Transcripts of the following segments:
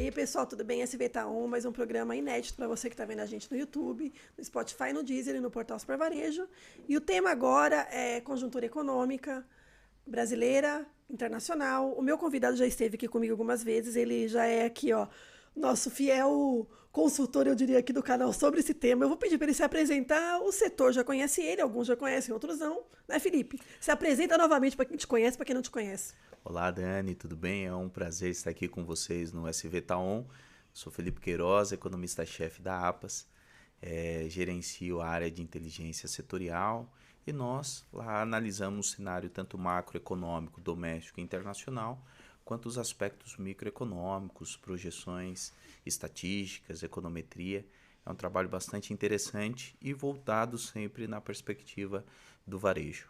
aí, pessoal, tudo bem? SV tá on, mais um programa inédito para você que está vendo a gente no YouTube, no Spotify, no Deezer e no Portal Super Varejo. E o tema agora é conjuntura econômica brasileira, internacional. O meu convidado já esteve aqui comigo algumas vezes, ele já é aqui, ó, nosso fiel consultor, eu diria, aqui do canal sobre esse tema. Eu vou pedir para ele se apresentar. O setor já conhece ele, alguns já conhecem, outros não. Né, Felipe? Se apresenta novamente para quem te conhece, para quem não te conhece. Olá, Dani, tudo bem? É um prazer estar aqui com vocês no SV Taon. Sou Felipe Queiroz, economista-chefe da APAS, gerencio a área de inteligência setorial e nós lá analisamos o cenário tanto macroeconômico, doméstico e internacional, quanto os aspectos microeconômicos, projeções estatísticas, econometria. É um trabalho bastante interessante e voltado sempre na perspectiva do varejo.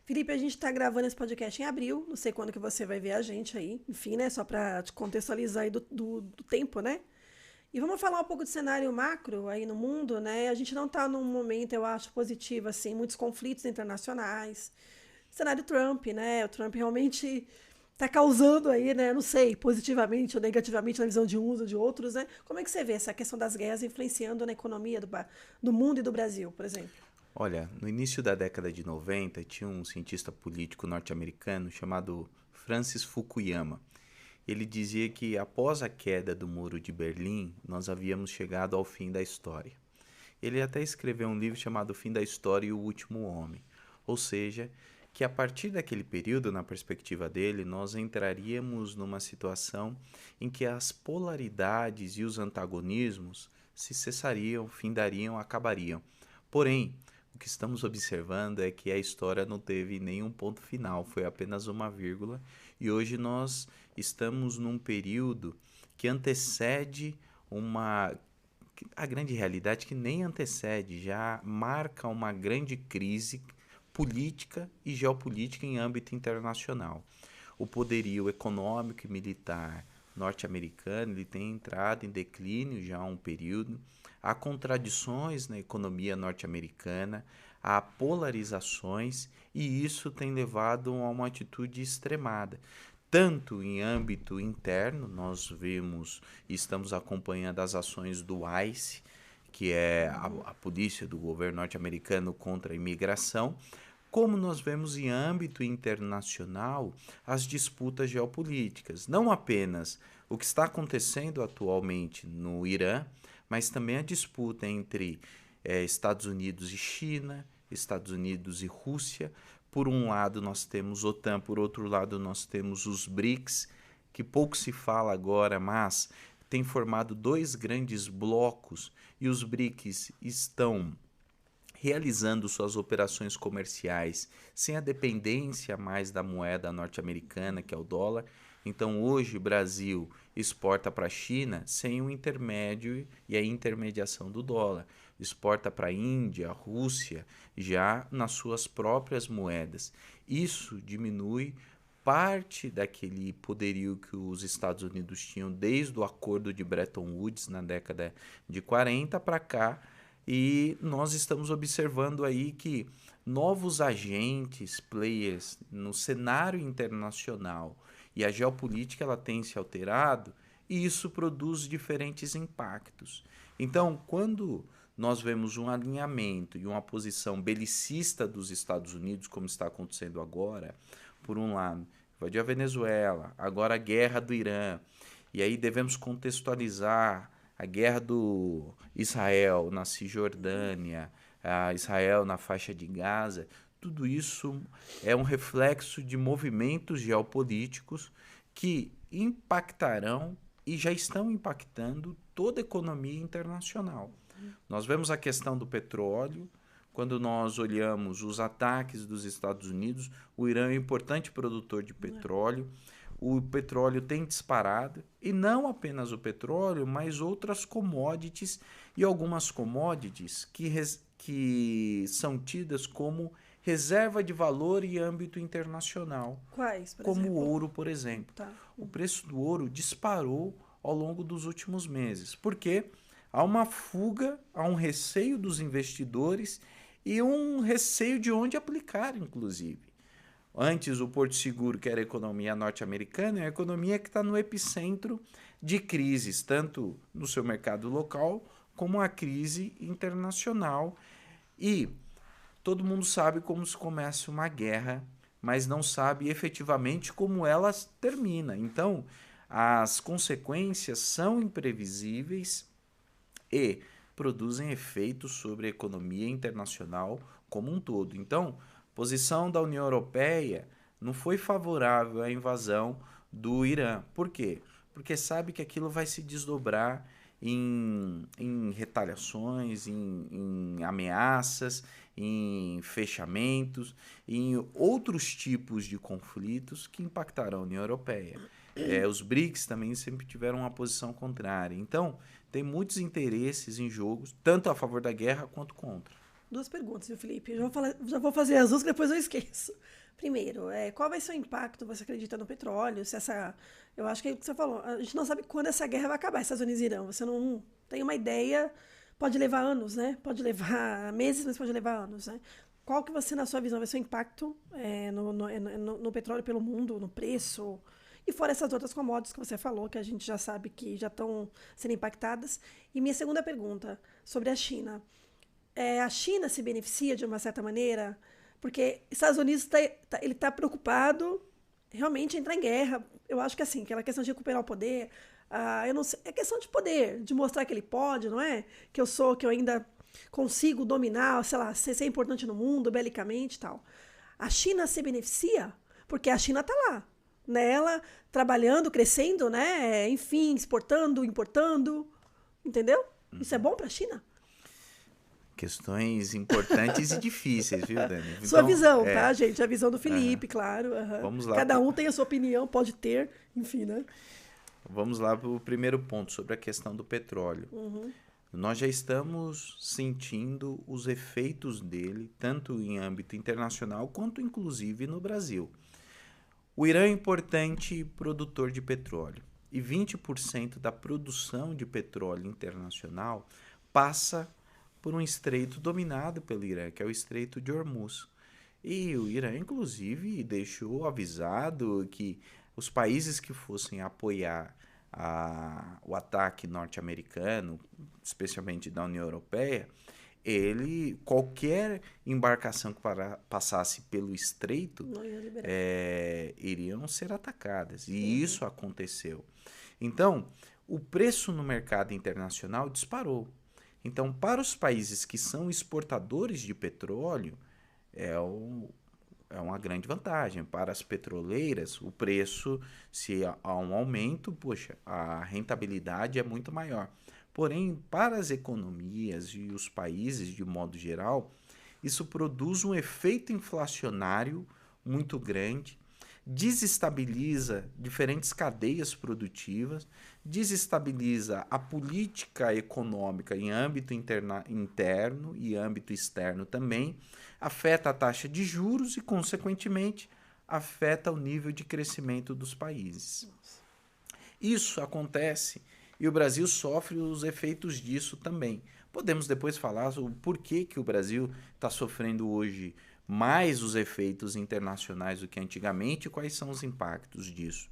Felipe, a gente está gravando esse podcast em abril, não sei quando que você vai ver a gente aí, enfim, né, só para te contextualizar aí do tempo, né? E vamos falar um pouco de cenário macro aí no mundo, né? A gente não está num momento, eu acho, positivo, assim, muitos conflitos internacionais. Cenário Trump, né? O Trump realmente está causando aí, né? Não sei, positivamente ou negativamente na visão de uns ou de outros, né? Como é que você vê essa questão das guerras influenciando na economia do mundo e do Brasil, por exemplo? Olha, no início da década de 90, tinha um cientista político norte-americano chamado Francis Fukuyama. Ele dizia que após a queda do Muro de Berlim, nós havíamos chegado ao fim da história. Ele até escreveu um livro chamado O Fim da História e o Último Homem. Ou seja, que a partir daquele período, na perspectiva dele, nós entraríamos numa situação em que as polaridades e os antagonismos se cessariam, findariam, acabariam. Porém, o que estamos observando é que a história não teve nenhum ponto final, foi apenas uma vírgula, e hoje nós estamos num período que antecede a grande realidade que nem antecede, já marca uma grande crise política e geopolítica em âmbito internacional. O poderio econômico e militar norte-americano ele tem entrado em declínio já há um período. Há contradições na economia norte-americana, há polarizações e isso tem levado a uma atitude extremada. Tanto em âmbito interno, nós vemos e estamos acompanhando as ações do ICE, que é a polícia do governo norte-americano contra a imigração, como nós vemos em âmbito internacional as disputas geopolíticas. Não apenas o que está acontecendo atualmente no Irã, mas também a disputa entre Estados Unidos e China, Estados Unidos e Rússia. Por um lado nós temos OTAN, por outro lado nós temos os BRICS, que pouco se fala agora, mas tem formado dois grandes blocos e os BRICS estão realizando suas operações comerciais sem a dependência mais da moeda norte-americana, que é o dólar. Então, hoje, o Brasil exporta para a China sem o intermédio e a intermediação do dólar. Exporta para a Índia, Rússia, já nas suas próprias moedas. Isso diminui parte daquele poderio que os Estados Unidos tinham desde o acordo de Bretton Woods na década de 40 para cá, e nós estamos observando aí que novos agentes, players no cenário internacional e a geopolítica ela tem se alterado e isso produz diferentes impactos. Então, quando nós vemos um alinhamento e uma posição belicista dos Estados Unidos, como está acontecendo agora, por um lado, invadiu a Venezuela, agora a guerra do Irã, e aí devemos contextualizar a guerra do Israel na Cisjordânia, a Israel na faixa de Gaza, tudo isso é um reflexo de movimentos geopolíticos que impactarão e já estão impactando toda a economia internacional. Nós vemos a questão do petróleo, quando nós olhamos os ataques dos Estados Unidos, o Irã é um importante produtor de petróleo, o petróleo tem disparado, e não apenas o petróleo, mas outras commodities e algumas commodities que são tidas como reserva de valor em âmbito internacional, Quais, por como o exemplo? ouro, por exemplo. Tá. O preço do ouro disparou ao longo dos últimos meses, porque há uma fuga, há um receio dos investidores e um receio de onde aplicar, inclusive. Antes, o Porto Seguro, que era a economia norte-americana, é a economia que está no epicentro de crises, tanto no seu mercado local como a crise internacional. E todo mundo sabe como se começa uma guerra, mas não sabe efetivamente como ela termina. Então, as consequências são imprevisíveis e produzem efeitos sobre a economia internacional como um todo. Então, a posição da União Europeia não foi favorável à invasão do Irã. Por quê? Porque sabe que aquilo vai se desdobrar em retaliações, em ameaças, em fechamentos, em outros tipos de conflitos que impactarão a União Europeia. Os BRICS também sempre tiveram uma posição contrária. Então, tem muitos interesses em jogos, tanto a favor da guerra quanto contra. 2 perguntas, viu, Felipe? Já vou fazer as 2, que depois eu esqueço. Primeiro, qual vai ser o impacto, você acredita, no petróleo? Se essa, eu acho que é o que você falou. A gente não sabe quando essa guerra vai acabar, Estados Unidos e Irã. Você não tem uma ideia, pode levar anos, né? Pode levar meses, mas pode levar anos, né? Qual que você, na sua visão, vai ser o impacto no petróleo pelo mundo, no preço? E fora essas outras commodities que você falou, que a gente já sabe que já estão sendo impactadas. E minha segunda pergunta, sobre a China. A China se beneficia de uma certa maneira, porque Estados Unidos ele está preocupado realmente em entrar em guerra. Eu acho que assim, aquela questão de recuperar o poder, eu não sei, é questão de poder, de mostrar que ele pode, não é? Que eu ainda consigo dominar, sei lá, ser importante no mundo, belicamente e tal. A China se beneficia porque a China está lá, né? Ela trabalhando, crescendo, né? Enfim, exportando, importando, entendeu? Isso é bom para a China? Questões importantes e difíceis, viu, Dani? Então, sua visão, tá, gente? A visão do Felipe, claro. Vamos lá. Cada um tem a sua opinião, pode ter, enfim, né? Vamos lá para o primeiro ponto, sobre a questão do petróleo. Nós já estamos sentindo os efeitos dele, tanto em âmbito internacional, quanto inclusive no Brasil. O Irã é um importante produtor de petróleo, e 20% da produção de petróleo internacional passa por um estreito dominado pelo Irã, que é o Estreito de Hormuz. E o Irã, inclusive, deixou avisado que os países que fossem apoiar o ataque norte-americano, especialmente da União Europeia, qualquer embarcação que passasse pelo estreito iriam ser atacadas. E isso aconteceu. Então, o preço no mercado internacional disparou. Então, para os países que são exportadores de petróleo, é uma grande vantagem. Para as petroleiras, o preço, se há um aumento, poxa, a rentabilidade é muito maior. Porém, para as economias e os países, de modo geral, isso produz um efeito inflacionário muito grande, desestabiliza diferentes cadeias produtivas, desestabiliza a política econômica em âmbito interno e âmbito externo também, afeta a taxa de juros e, consequentemente, afeta o nível de crescimento dos países. Isso acontece e o Brasil sofre os efeitos disso também. Podemos depois falar sobre o porquê que o Brasil está sofrendo hoje mais os efeitos internacionais do que antigamente e quais são os impactos disso.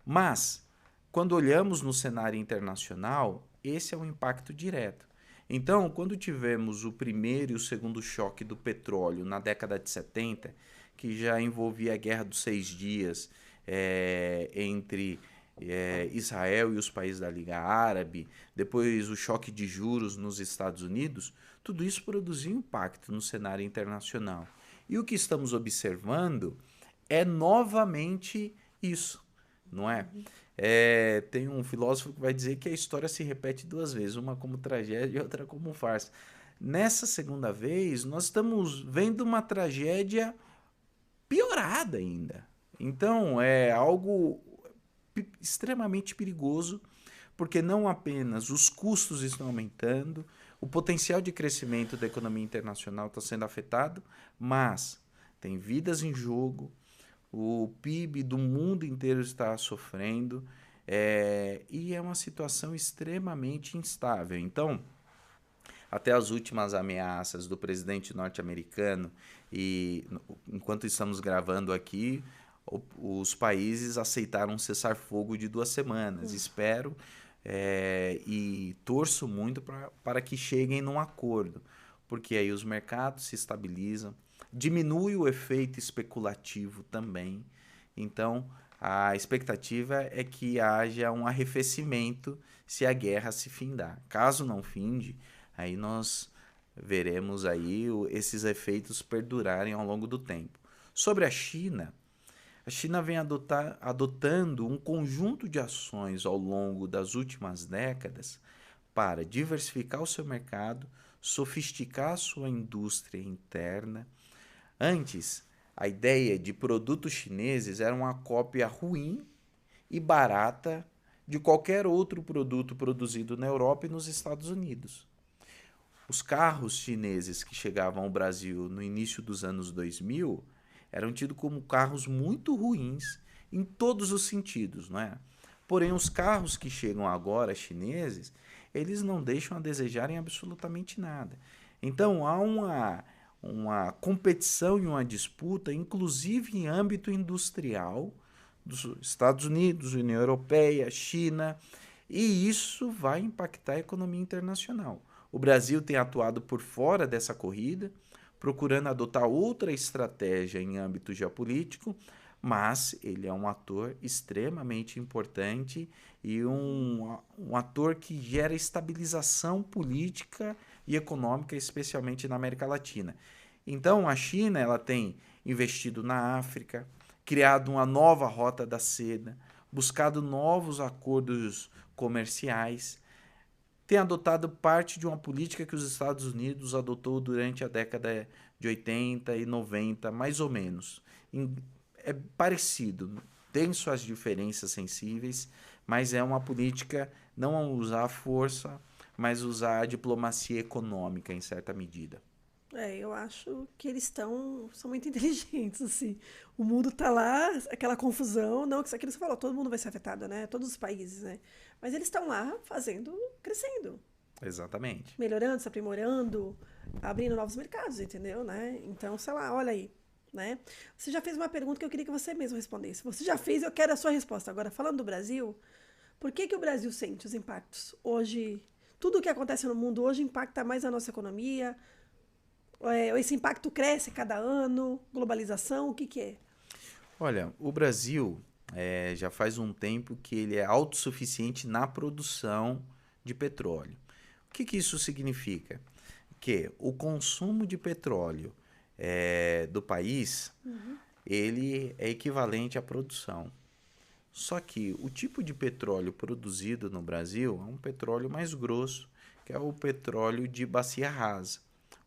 Mas, quando olhamos no cenário internacional, esse é um impacto direto. Então, quando tivemos o primeiro e o segundo choque do petróleo na década de 70, que já envolvia a Guerra dos 6 Dias entre Israel e os países da Liga Árabe, depois o choque de juros nos Estados Unidos, tudo isso produziu impacto no cenário internacional. E o que estamos observando é novamente isso, não é? Tem um filósofo que vai dizer que a história se repete 2 vezes, uma como tragédia e outra como farsa. Nessa segunda vez, nós estamos vendo uma tragédia piorada ainda. Então, é algo extremamente perigoso, porque não apenas os custos estão aumentando, o potencial de crescimento da economia internacional está sendo afetado, mas tem vidas em jogo, o PIB do mundo inteiro está sofrendo, e é uma situação extremamente instável. Então, até as últimas ameaças do presidente norte-americano, e enquanto estamos gravando aqui, os países aceitaram um cessar-fogo de 2 semanas. Espero e torço muito para que cheguem num acordo, porque aí os mercados se estabilizam, diminui o efeito especulativo também. Então, a expectativa é que haja um arrefecimento se a guerra se findar. Caso não finde, aí nós veremos aí esses efeitos perdurarem ao longo do tempo. Sobre a China vem adotando um conjunto de ações ao longo das últimas décadas para diversificar o seu mercado, sofisticar a sua indústria interna. Antes, a ideia de produtos chineses era uma cópia ruim e barata de qualquer outro produto produzido na Europa e nos Estados Unidos. Os carros chineses que chegavam ao Brasil no início dos anos 2000 eram tidos como carros muito ruins em todos os sentidos, não é? Porém, os carros que chegam agora chineses, eles não deixam a desejar em absolutamente nada. Então, há uma competição e uma disputa, inclusive em âmbito industrial, dos Estados Unidos, União Europeia, China, e isso vai impactar a economia internacional. O Brasil tem atuado por fora dessa corrida, procurando adotar outra estratégia em âmbito geopolítico, mas ele é um ator extremamente importante e um ator que gera estabilização política e econômica, especialmente na América Latina. Então, a China ela tem investido na África, criado uma nova rota da seda, buscado novos acordos comerciais, tem adotado parte de uma política que os Estados Unidos adotou durante a década de 80 e 90, mais ou menos. É parecido, tem suas diferenças sensíveis, mas é uma política não usar a força, mas usar a diplomacia econômica em certa medida. Eu acho que eles são muito inteligentes, assim. O mundo tá lá, aquela confusão, não, que isso aqui você falou, todo mundo vai ser afetado, né? Todos os países, né? Mas eles estão lá fazendo, crescendo, Exatamente. melhorando, se aprimorando, abrindo novos mercados, entendeu, né? Então, sei lá, olha aí, né? Você já fez uma pergunta que eu queria que você mesmo respondesse. Você já fez, eu quero a sua resposta. Agora, falando do Brasil, por que que o Brasil sente os impactos? Hoje, tudo o que acontece no mundo hoje impacta mais a nossa economia, esse impacto cresce cada ano, globalização, o que que é? Olha, o Brasil já faz um tempo que ele é autossuficiente na produção de petróleo. O que que isso significa? Que o consumo de petróleo do país, ele é equivalente à produção. Só que o tipo de petróleo produzido no Brasil é um petróleo mais grosso, que é o petróleo de bacia rasa.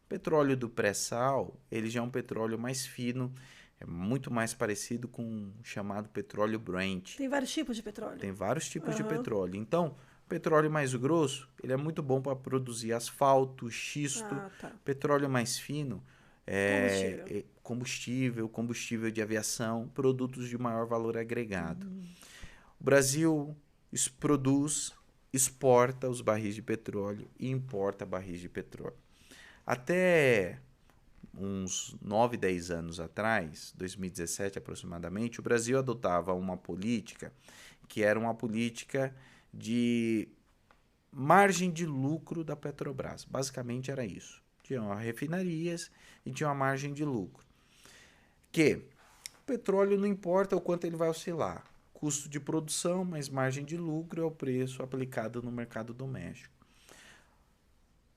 O petróleo do pré-sal, ele já é um petróleo mais fino, é muito mais parecido com o chamado petróleo Brent. Tem vários tipos de petróleo. Tem vários tipos de Aham. petróleo. Então, petróleo mais grosso, ele é muito bom para produzir asfalto, xisto. Ah, tá. Petróleo mais fino, Combustível. combustível de aviação, produtos de maior valor agregado. O Brasil produz, exporta os barris de petróleo e importa barris de petróleo. Até uns 9, 10 anos atrás, 2017 aproximadamente, o Brasil adotava uma política que era uma política de margem de lucro da Petrobras. Basicamente era isso. Tinha refinarias e tinha uma margem de lucro. Que o petróleo não importa o quanto ele vai oscilar. Custo de produção mais margem de lucro é o preço aplicado no mercado doméstico.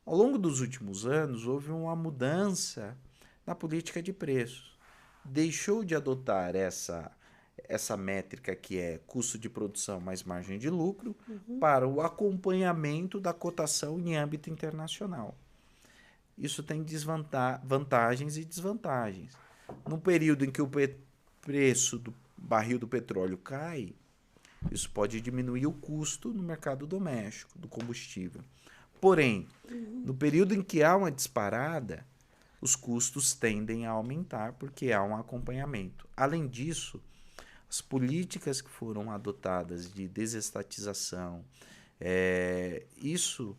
Ao longo dos últimos anos, houve uma mudança na política de preços. Deixou de adotar essa métrica que é custo de produção mais margem de lucro para o acompanhamento da cotação em âmbito internacional. Isso tem vantagens e desvantagens. No período em que o preço do barril do petróleo cai, isso pode diminuir o custo no mercado doméstico do combustível. Porém, no período em que há uma disparada, os custos tendem a aumentar porque há um acompanhamento. Além disso, as políticas que foram adotadas de desestatização, isso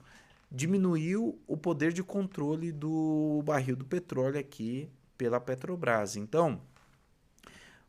diminuiu o poder de controle do barril do petróleo aqui pela Petrobras. Então,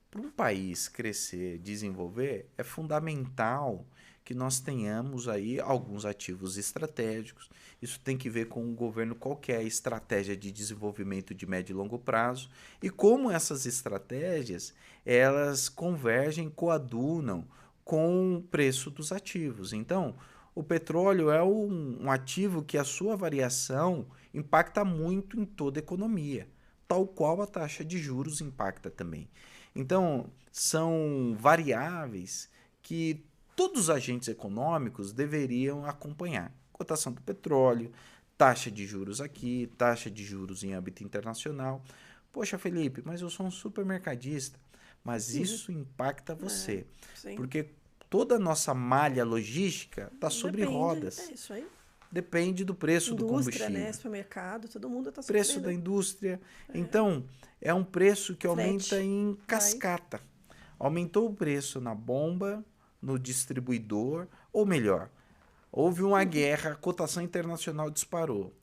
para um país crescer, desenvolver, é fundamental que nós tenhamos aí alguns ativos estratégicos. Isso tem que ver com o governo, qual que é a estratégia de desenvolvimento de médio e longo prazo e como essas estratégias elas convergem, coadunam com o preço dos ativos. Então, o petróleo é um ativo que a sua variação impacta muito em toda a economia, tal qual a taxa de juros impacta também. Então, são variáveis que todos os agentes econômicos deveriam acompanhar. Cotação do petróleo, taxa de juros aqui, taxa de juros em âmbito internacional. Poxa, Felipe, mas eu sou um supermercadista. Mas isso impacta você. Porque toda a nossa malha logística está sobre rodas. É isso aí. Depende do preço do combustível. Indústria, né? Supermercado, todo mundo está sofrendo. Preço da indústria. Então, é um preço que aumenta em cascata. Aumentou o preço na bomba, no distribuidor, ou melhor, houve uma guerra, a cotação internacional disparou.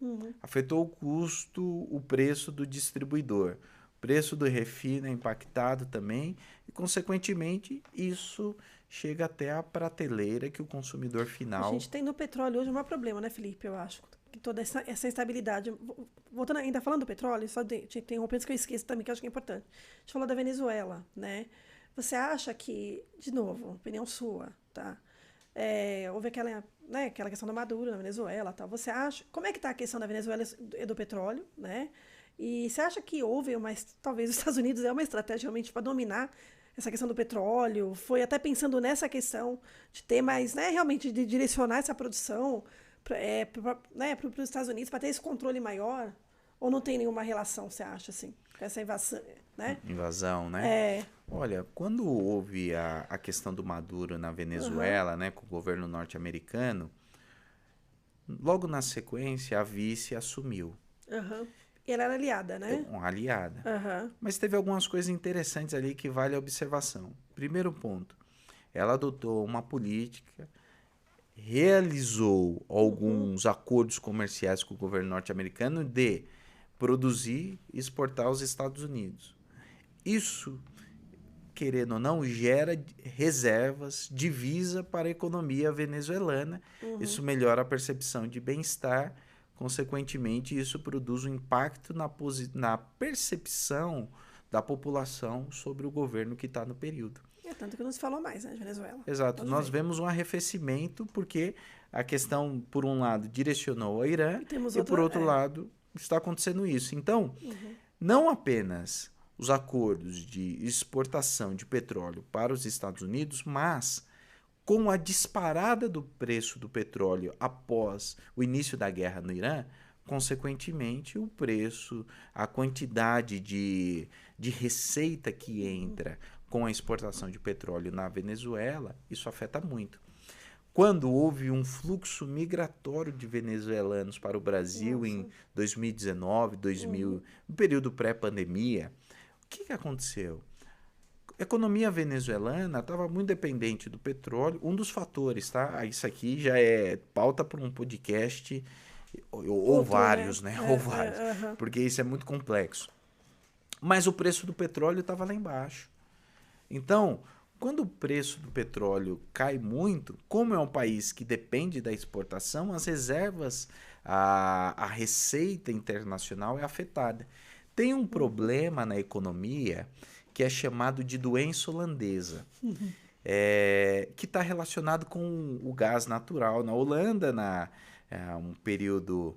Afetou o custo, o preço do distribuidor. O preço do refino é impactado também e, consequentemente, isso chega até a prateleira que o consumidor final... A gente tem no petróleo hoje um maior problema, né, Felipe? Eu acho que toda essa instabilidade... Voltando ainda falando do petróleo, só tem um ponto que eu esqueço também, que eu acho que é importante. A gente falou da Venezuela, né? Você acha que, de novo, opinião sua, tá? Houve aquela questão da Maduro na Venezuela, tal. Você acha... Como é que está a questão da Venezuela e do petróleo, né? E você acha que houve talvez os Estados Unidos é uma estratégia realmente para dominar essa questão do petróleo? Foi até pensando nessa questão de ter mais, né, realmente de direcionar essa produção para os Estados Unidos, para ter esse controle maior? Ou não tem nenhuma relação, você acha, assim, com essa invasão, né? Invasão, né? Olha, quando houve a questão do Maduro na Venezuela, né, com o governo norte-americano, logo na sequência a vice assumiu. E ela era aliada, né? Uma aliada. Mas teve algumas coisas interessantes ali que vale a observação. Primeiro ponto, ela adotou uma política, realizou alguns acordos comerciais com o governo norte-americano de produzir e exportar aos Estados Unidos. Isso, querendo ou não, gera reservas, divisa para a economia venezuelana. Isso melhora a percepção de bem-estar. Consequentemente, isso produz um impacto na percepção da população sobre o governo que está no período. Tanto que não se falou mais, né, de Venezuela. Exato. Nós vemos um arrefecimento porque a questão, por um lado, direcionou ao Irã e por outro lado, está acontecendo isso. Então, não apenas os acordos de exportação de petróleo para os Estados Unidos, mas com a disparada do preço do petróleo após o início da guerra no Irã, consequentemente, o preço, a quantidade de receita que entra com a exportação de petróleo na Venezuela, isso afeta muito. Quando houve um fluxo migratório de venezuelanos para o Brasil em 2019, no período pré-pandemia, o que aconteceu? A economia venezuelana estava muito dependente do petróleo. Um dos fatores, tá? Isso aqui já é pauta para um podcast ou vários, né? Ou vários, porque isso é muito complexo. Mas o preço do petróleo estava lá embaixo. Então, quando o preço do petróleo cai muito, como é um país que depende da exportação, as reservas, a receita internacional é afetada. Tem um problema na economia que é chamado de doença holandesa, que está relacionado com o gás natural. Na Holanda, um período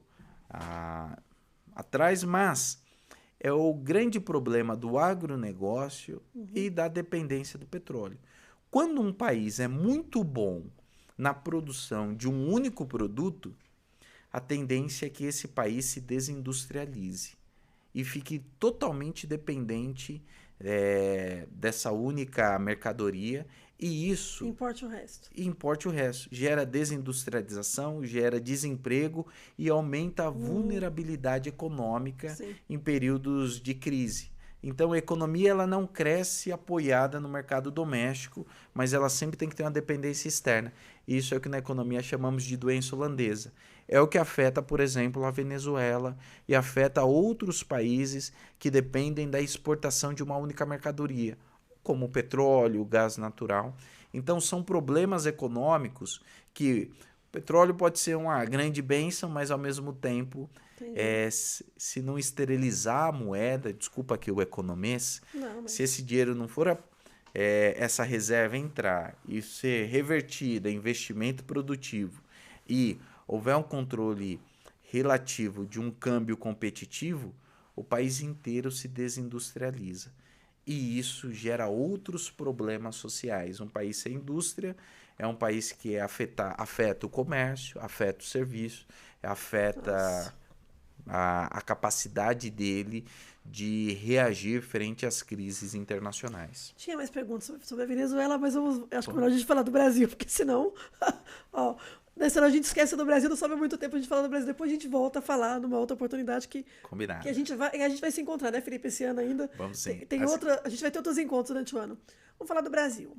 atrás, mas é o grande problema do agronegócio e da dependência do petróleo. Quando um país é muito bom na produção de um único produto, a tendência é que esse país se desindustrialize e fique totalmente dependente dessa única mercadoria, e isso... Importe o resto. Importe o resto. Gera desindustrialização, gera desemprego e aumenta a vulnerabilidade econômica em períodos de crise. Então, a economia ela não cresce apoiada no mercado doméstico, mas ela sempre tem que ter uma dependência externa. Isso é o que na economia chamamos de doença holandesa. É o que afeta, por exemplo, a Venezuela e afeta outros países que dependem da exportação de uma única mercadoria, como o petróleo, o gás natural. Então, são problemas econômicos que o petróleo pode ser uma grande bênção, mas, ao mesmo tempo, se não esterilizar a moeda, desculpa aqui o economês, se esse dinheiro não for essa reserva entrar e ser revertida em investimento produtivo e houver um controle relativo de um câmbio competitivo, o país inteiro se desindustrializa. E isso gera outros problemas sociais. Um país sem indústria é um país que afeta o comércio, afeta o serviço, afeta a capacidade dele de reagir frente às crises internacionais. Tinha mais perguntas sobre a Venezuela, mas eu acho que é melhor a gente falar do Brasil, porque senão, senão a gente esquece do Brasil, não sobe muito tempo a gente falar do Brasil, depois a gente volta a falar numa outra oportunidade que a gente vai se encontrar, né, Felipe, esse ano ainda. Vamos sim. A gente vai ter outros encontros durante o ano. Vamos falar do Brasil.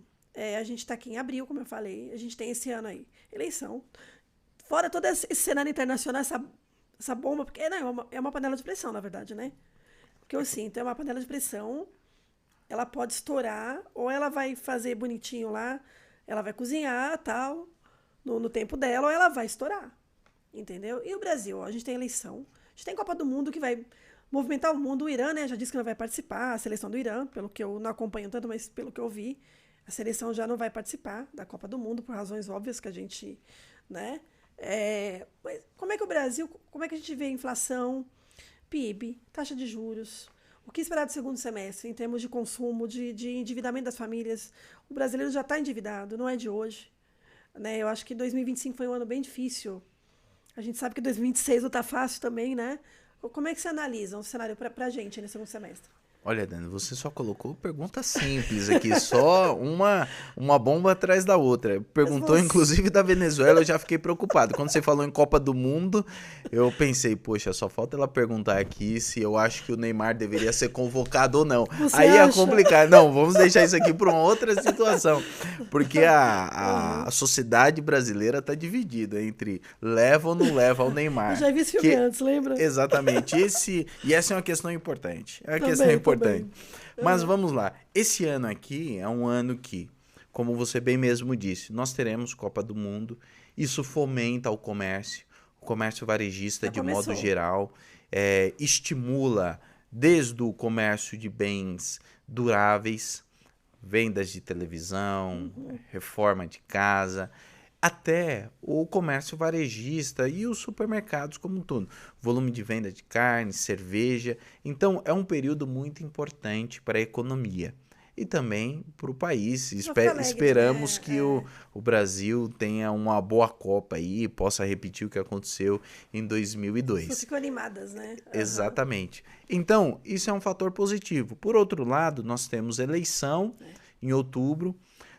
A gente está aqui em abril, como eu falei, a gente tem esse ano aí, eleição. Fora todo esse cenário internacional, essa bomba, porque é uma panela de pressão, na verdade, né? Porque eu sinto, é uma panela de pressão, ela pode estourar, ou ela vai fazer bonitinho lá, ela vai cozinhar, tal, no tempo dela, ou ela vai estourar, entendeu? E o Brasil, a gente tem eleição, a gente tem Copa do Mundo que vai movimentar o mundo. O Irã, né, já disse que não vai participar, a seleção do Irã, pelo que eu não acompanho tanto, mas pelo que eu vi, a seleção já não vai participar da Copa do Mundo, por razões óbvias que a gente, né? Mas como é que o Brasil, como é que a gente vê a inflação, PIB, taxa de juros, o que esperar do segundo semestre em termos de consumo, de endividamento das famílias? O brasileiro já está endividado, não é de hoje, né? Eu acho que 2025 foi um ano bem difícil. A gente sabe que 2026 não está fácil também, né? Como é que você analisa um cenário para a gente nesse segundo semestre? Olha, Dani, você só colocou pergunta simples aqui, só uma bomba atrás da outra. Perguntou, inclusive, da Venezuela, eu já fiquei preocupado. Quando você falou em Copa do Mundo, eu pensei, poxa, só falta ela perguntar aqui se eu acho que o Neymar deveria ser convocado ou não. Aí ia complicar. Não, vamos deixar isso aqui para uma outra situação. Porque a sociedade brasileira está dividida entre leva ou não leva ao Neymar. Eu já vi esse filme antes, lembra? Exatamente. E essa é uma questão importante. É uma questão importante. Mas vamos lá. Esse ano aqui é um ano que, como você bem mesmo disse, nós teremos Copa do Mundo. Isso fomenta o comércio varejista de modo geral, estimula desde o comércio de bens duráveis, vendas de televisão, reforma de casa, até o comércio varejista e os supermercados como um todo. Volume de venda de carne, cerveja. Então, é um período muito importante para a economia e também para o país. Esperamos que o Brasil tenha uma boa Copa aí e possa repetir o que aconteceu em 2002. As pessoas ficam animadas, né? Exatamente. Então, isso é um fator positivo. Por outro lado, nós temos eleição em outubro.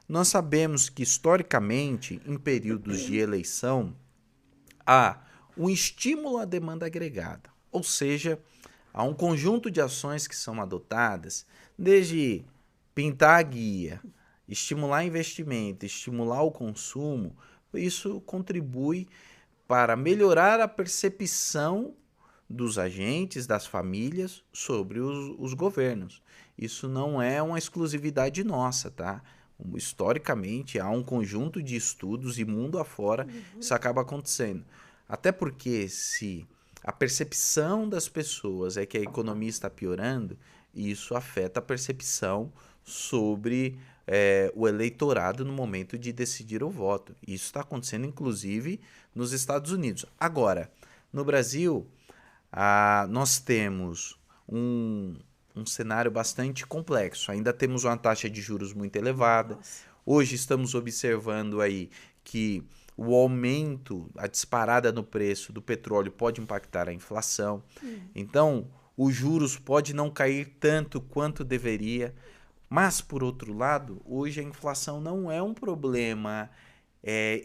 Nós sabemos que, historicamente, em períodos de eleição, há um estímulo à demanda agregada. Ou seja, há um conjunto de ações que são adotadas, desde pintar a guia, estimular investimento, estimular o consumo. Isso contribui para melhorar a percepção dos agentes, das famílias, sobre os governos. Isso não é uma exclusividade nossa, tá? Historicamente, há um conjunto de estudos e mundo afora isso acaba acontecendo. Até porque se a percepção das pessoas é que a economia está piorando, isso afeta a percepção sobre o eleitorado no momento de decidir o voto. Isso está acontecendo, inclusive, nos Estados Unidos. Agora, no Brasil, nós temos um cenário bastante complexo. Ainda temos uma taxa de juros muito elevada. Hoje estamos observando aí que o aumento, a disparada no preço do petróleo pode impactar a inflação. Então, os juros pode não cair tanto quanto deveria. Mas, por outro lado, hoje a inflação não é um problema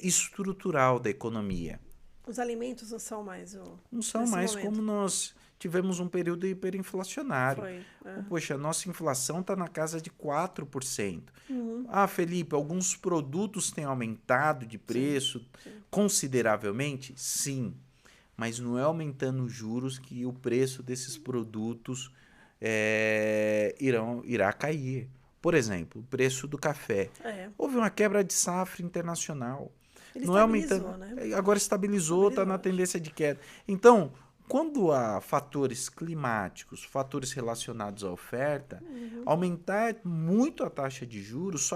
estrutural da economia. Os alimentos não são mais não são mais momento. Como nós tivemos um período hiperinflacionário. Poxa, a nossa inflação está na casa de 4%. Felipe, alguns produtos têm aumentado de preço consideravelmente? Sim. Mas não é aumentando os juros que o preço desses produtos irá cair. Por exemplo, o preço do café. Houve uma quebra de safra internacional. Ele Não é aumentando. Agora estabilizou, está na tendência de queda. Então, quando há fatores climáticos, fatores relacionados à oferta, aumentar muito a taxa de juros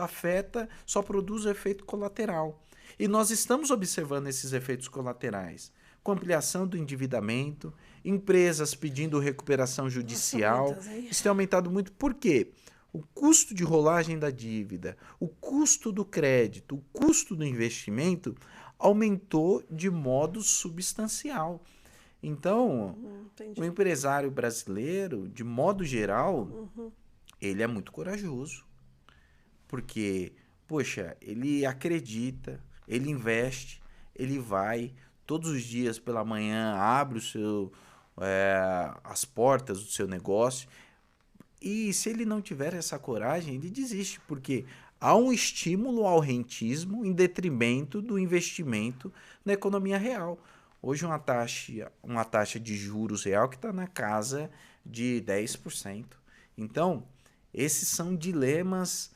só produz efeito colateral. E nós estamos observando esses efeitos colaterais. Com ampliação do endividamento, empresas pedindo recuperação judicial. Isso tem aumentado muito. Por quê? O custo de rolagem da dívida, o custo do crédito, o custo do investimento aumentou de modo substancial. Então, o empresário brasileiro, de modo geral, ele é muito corajoso. Porque, poxa, ele acredita, ele investe, ele vai todos os dias pela manhã, abre as portas do seu negócio. E se ele não tiver essa coragem, ele desiste, porque há um estímulo ao rentismo em detrimento do investimento na economia real. Hoje uma taxa de juros real que está na casa de 10%. Então, esses são dilemas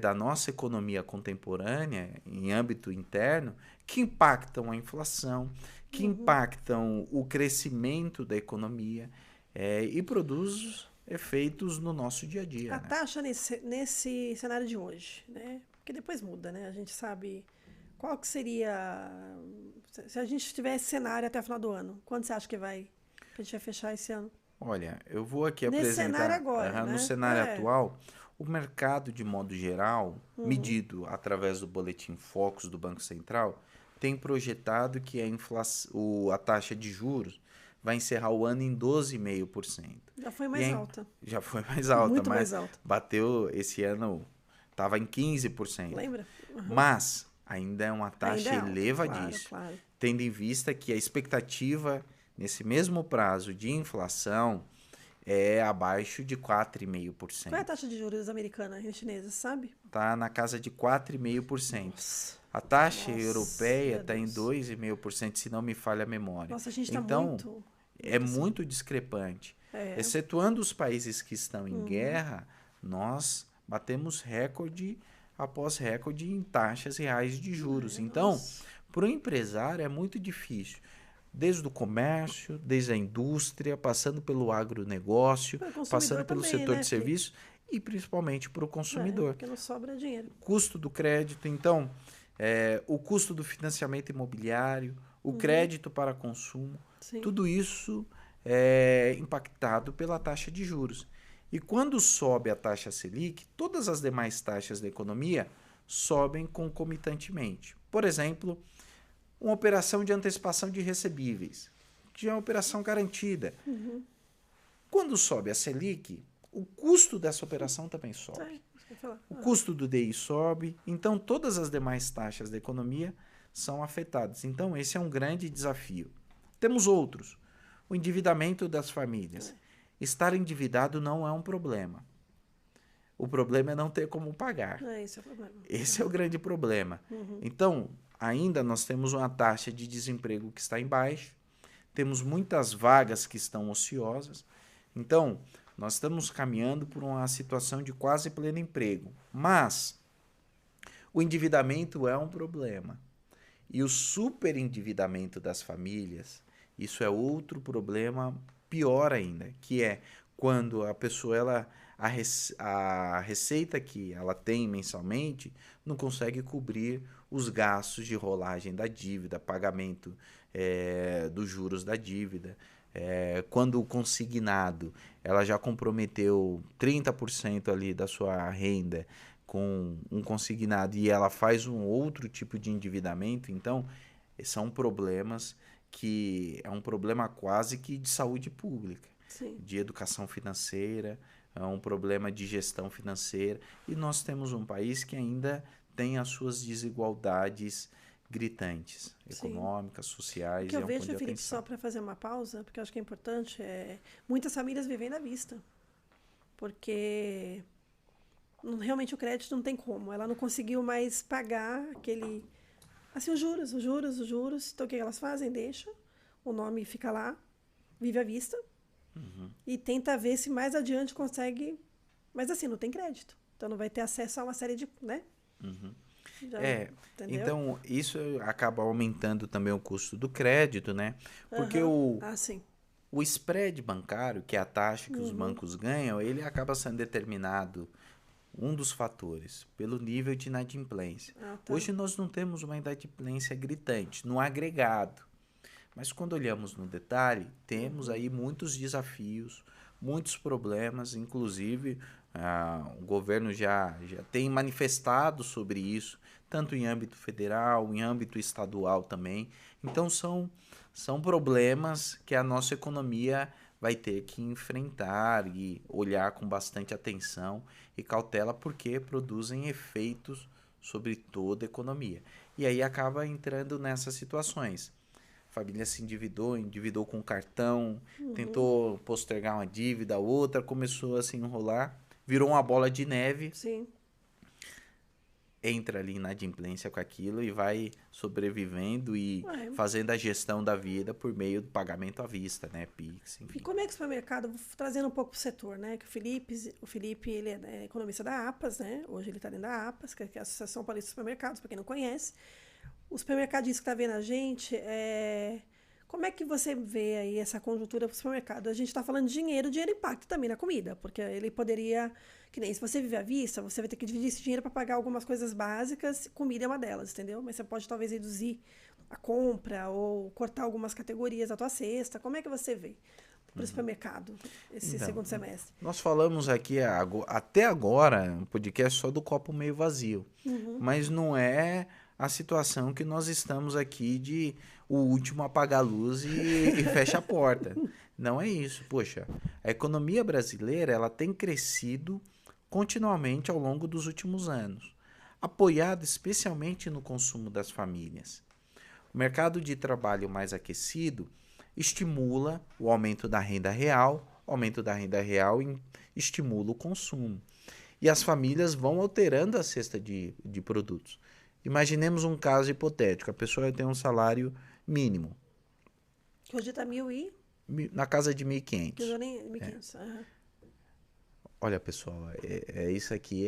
da nossa economia contemporânea, em âmbito interno, que impactam a inflação, que impactam o crescimento da economia e produzem efeitos no nosso dia a dia. A taxa nesse cenário de hoje, né? Porque depois muda, né? A gente sabe qual que seria... Se a gente tivesse cenário até o final do ano, quando você acha que a gente vai fechar esse ano? Olha, eu vou aqui nesse apresentar... cenário agora, né? No cenário atual, o mercado, de modo geral, medido através do Boletim Focus do Banco Central, tem projetado que a taxa de juros vai encerrar o ano em 12,5%. Já foi mais alta. Já foi mais alta, muito mas mais alta. Bateu esse ano, estava em 15%. Lembra? Mas ainda é uma taxa elevadíssima, claro. tendo em vista que a expectativa nesse mesmo prazo de inflação é abaixo de 4,5%. Qual é a taxa de juros americana e chinesa, sabe? Está na casa de 4,5%. A taxa europeia está em 2,5%, se não me falha a memória. Nossa, a gente está muito... É muito discrepante. Excetuando os países que estão em guerra, nós batemos recorde após recorde em taxas reais de juros. Então, para o empresário é muito difícil. Desde o comércio, desde a indústria, passando pelo agronegócio, passando pelo setor de serviços e principalmente para o consumidor. Porque não sobra dinheiro. Custo do crédito, então, o custo do financiamento imobiliário, o crédito para consumo, tudo isso é impactado pela taxa de juros. E quando sobe a taxa Selic, todas as demais taxas da economia sobem concomitantemente. Por exemplo, uma operação de antecipação de recebíveis, que é uma operação garantida. Quando sobe a Selic, o custo dessa operação também sobe. O custo do DI sobe, então todas as demais taxas da economia são afetadas. Então esse é um grande desafio. Temos outros. O endividamento das famílias. Estar endividado não é um problema. O problema é não ter como pagar. Esse é o problema. Esse é o grande problema. Então, ainda nós temos uma taxa de desemprego que está em baixo, temos muitas vagas que estão ociosas. Então, nós estamos caminhando por uma situação de quase pleno emprego. Mas o endividamento é um problema. E o superendividamento das famílias, isso é outro problema pior ainda, que é quando a pessoa, a receita que ela tem mensalmente não consegue cobrir os gastos de rolagem da dívida, pagamento dos juros da dívida. Quando o consignado, ela já comprometeu 30% ali da sua renda com um consignado e ela faz um outro tipo de endividamento, então são problemas que é um problema quase que de saúde pública, de educação financeira, é um problema de gestão financeira, e nós temos um país que ainda tem as suas desigualdades gritantes, econômicas, sociais. O que eu vejo, Felipe, só para fazer uma pausa, porque eu acho que é importante, muitas famílias vivem à vista, porque realmente o crédito não tem como, ela não conseguiu mais pagar aquele... Assim, os juros. Então, o que elas fazem? Deixa, o nome fica lá, vive à vista, e tenta ver se mais adiante consegue... Mas, assim, não tem crédito. Então não vai ter acesso a uma série de, né? Já, entendeu? Então isso acaba aumentando também o custo do crédito, né? Porque Sim. o spread bancário, que é a taxa que os bancos ganham, ele acaba sendo determinado, um dos fatores, pelo nível de inadimplência. Tá. Hoje nós não temos uma inadimplência gritante, no agregado. Mas quando olhamos no detalhe, temos aí muitos desafios, muitos problemas, inclusive o governo já tem manifestado sobre isso, tanto em âmbito federal, em âmbito estadual também. Então são problemas que a nossa economia vai ter que enfrentar e olhar com bastante atenção e cautela, porque produzem efeitos sobre toda a economia. E aí acaba entrando nessas situações. A família se endividou com cartão, tentou postergar uma dívida, outra começou a se enrolar, virou uma bola de neve. Sim. Entra ali na inadimplência com aquilo e vai sobrevivendo e fazendo a gestão da vida por meio do pagamento à vista, né? Pix, enfim. E como é que o supermercado, trazendo um pouco para o setor, né? Que o Felipe ele é economista da APAS, né? Hoje ele está dentro da APAS, que é a Associação Paulista de Supermercados, para quem não conhece. O supermercadista que está vendo a gente, como é que você vê aí essa conjuntura para o supermercado? A gente está falando de dinheiro impacta também na comida, porque ele poderia, que nem se você viver à vista, você vai ter que dividir esse dinheiro para pagar algumas coisas básicas, comida é uma delas, entendeu? Mas você pode talvez reduzir a compra ou cortar algumas categorias da tua cesta. Como é que você vê para o supermercado esse segundo semestre? Nós falamos aqui até agora, um podcast só do copo meio vazio, mas não é a situação que nós estamos aqui de o último apagar a luz e fecha a porta. Não é isso. Poxa, a economia brasileira ela tem crescido continuamente ao longo dos últimos anos, apoiado especialmente no consumo das famílias. O mercado de trabalho mais aquecido estimula o aumento da renda real, estimula o consumo. E as famílias vão alterando a cesta de produtos. Imaginemos um caso hipotético, a pessoa tem um salário mínimo. Hoje está na casa de 1.500. 1.500. Olha, pessoal, isso aqui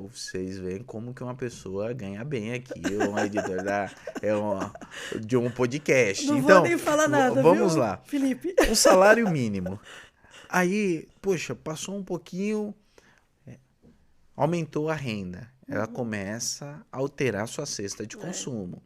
vocês veem como que uma pessoa ganha bem aqui, um editor de um podcast. Não então, vou nem falar nada, vamos viu, lá. Felipe? Um salário mínimo. Aí, poxa, passou um pouquinho, aumentou a renda. Ela começa a alterar sua cesta de consumo.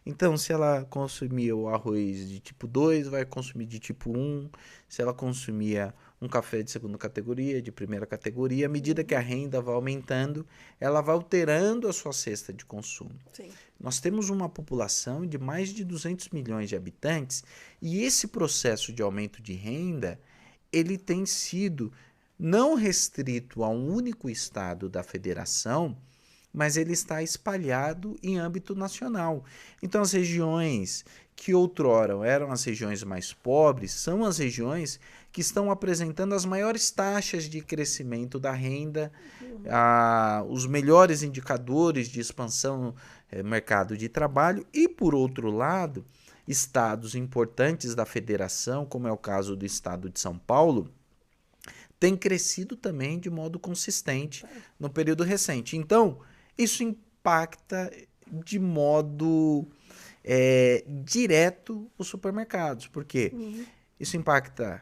Então, se ela consumia o arroz de tipo 2, vai consumir de tipo 1. Se ela consumia um café de segunda categoria, de primeira categoria, à medida que a renda vai aumentando, ela vai alterando a sua cesta de consumo. Sim. Nós temos uma população de mais de 200 milhões de habitantes e esse processo de aumento de renda, ele tem sido não restrito a um único estado da federação, mas ele está espalhado em âmbito nacional. Então, as regiões que outrora eram as regiões mais pobres são as regiões que estão apresentando as maiores taxas de crescimento da renda, os melhores indicadores de expansão no mercado de trabalho e, por outro lado, estados importantes da federação, como é o caso do estado de São Paulo, têm crescido também de modo consistente no período recente. Então, isso impacta de modo direto os supermercados. Por quê? Isso impacta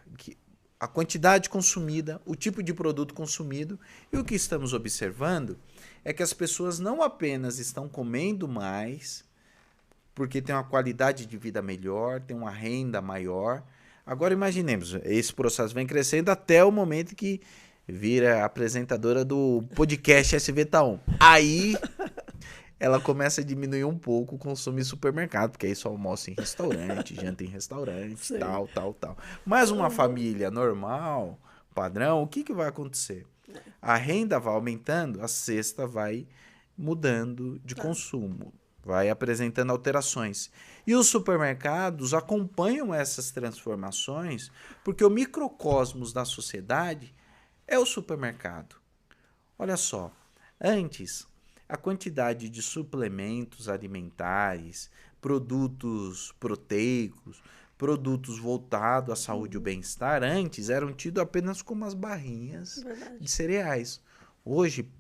a quantidade consumida, o tipo de produto consumido. E o que estamos observando é que as pessoas não apenas estão comendo mais, porque tem uma qualidade de vida melhor, tem uma renda maior. Agora imaginemos, esse processo vem crescendo até o momento que vira apresentadora do podcast SV Taon. Aí ela começa a diminuir um pouco o consumo em supermercado, porque aí só almoça em restaurante, janta em restaurante, Sim. tal. Mas uma família normal, padrão, o que vai acontecer? A renda vai aumentando, a cesta vai mudando de consumo, vai apresentando alterações. E os supermercados acompanham essas transformações, porque o microcosmos da sociedade é o supermercado. Olha só, antes, a quantidade de suplementos alimentares, produtos proteicos, produtos voltados à saúde e o bem-estar, antes eram tidos apenas como as barrinhas de cereais. Hoje,